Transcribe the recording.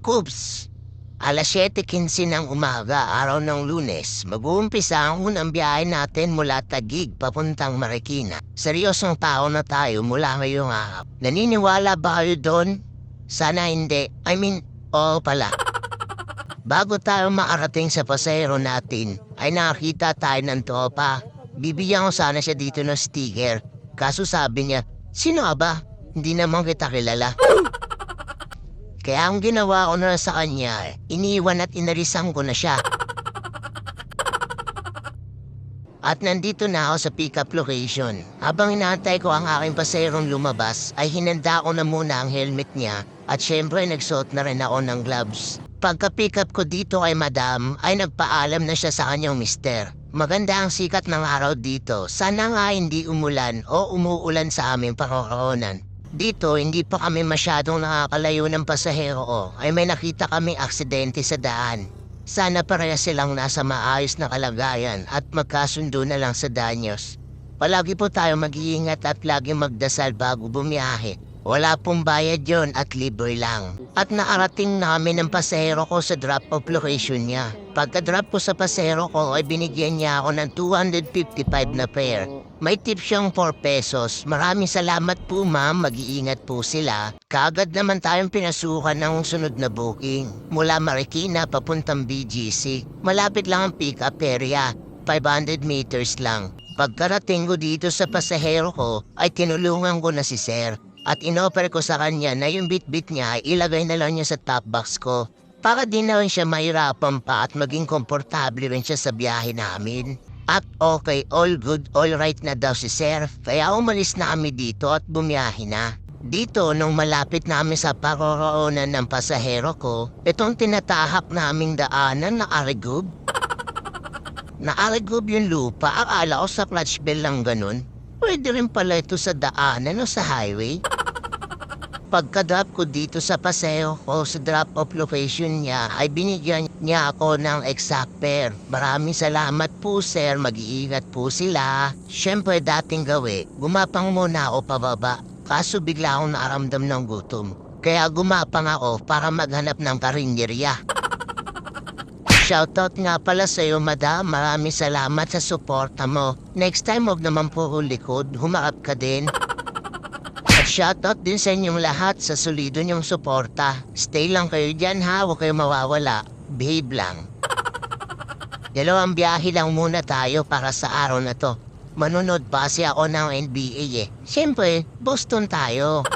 Kups, alas 7:15 ng umaga, araw ng Lunes, mag-uumpisa ang unang biyahe natin mula Taguig papuntang Marikina. Seryosong tao na tayo mula ngayong araw. Naniniwala ba kayo doon? Sana hindi. Oo pala. Bago tayo makarating sa pasahero natin, ay nakakita tayo ng tropa. Bibigyan ko sana siya dito ng sticker. Kaso sabi niya, sino ka ba? Hindi naman kita kilala. Kaya ang ginawa ko na sa kanya, iniwan at inarisan ko na siya. At nandito na ako sa pick-up location. Habang inaantay ko ang aking paserong lumabas, ay hinanda ko na muna ang helmet niya at syempre nagsuot na rin ako ng gloves. Pagka-pick up ko dito kay madam, ay nagpaalam na siya sa kanyang mister. Maganda ang sikat ng araw dito. Sana nga hindi umulan o umuulan sa aming pangoroonan. Dito, hindi pa kami masyadong nakakalayo ng pasahero ko, ay may nakita kaming aksidente sa daan. Sana parehas silang nasa maayos na kalagayan at magkasundo na lang sa danyos. Palagi po tayo mag-iingat at lagi magdasal bago bumiyahe. Wala pong bayad yon at libre lang. At nakarating namin ng pasahero ko sa drop-off location niya. Pagka-drop ko sa pasahero ko ay binigyan niya ako ng 255 na fare. May tip siyang 4 pesos. Maraming salamat po ma'am, mag-iingat po sila. Kaagad naman tayong pinasukan ng sunod na booking. Mula Marikina papuntang BGC. Malapit lang ang pick-up area. 500 meters lang. Pagkarating ko dito sa pasahero ko ay tinulungan ko na si sir. At inoffer ko sa kanya na yung bit-bit niya ay ilagay na lang niya sa top box ko. Para di na rin siya mahirapan pa at maging komportable rin siya sa biyahe namin. At okay, all good, all right na daw si sir. Kaya umalis na kami dito at bumiyahe na. Dito, nung malapit namin sa paroroonan ng pasahero ko, itong tinatahak naming daanan na arigub. Naarigub yung lupa, akala ko sa clutch bell lang ganun. Pwede rin pala ito sa daanan o sa highway. Pagka-drop ko dito sa paseo ko sa drop-off location niya, ay binigyan niya ako ng exact fare. Maraming salamat po sir, mag-iingat po sila. Siyempre dating gawi, gumapang muna ako pababa. Kaso bigla akong nakaramdam ng gutom. Kaya gumapang ako para maghanap ng karinderya. Shoutout nga pala sa'yo, madam. Maraming salamat sa suporta mo. Next time, huwag naman puro likod. Humarap ka din. At shoutout din sa inyong lahat sa solido niyong suporta. Stay lang kayo dyan ha, huwag kayo mawawala. Behave lang. Dalawang biyahe lang muna tayo para sa araw na to. Manunod pa si ako ng NBA eh. Siyempre, Boston tayo.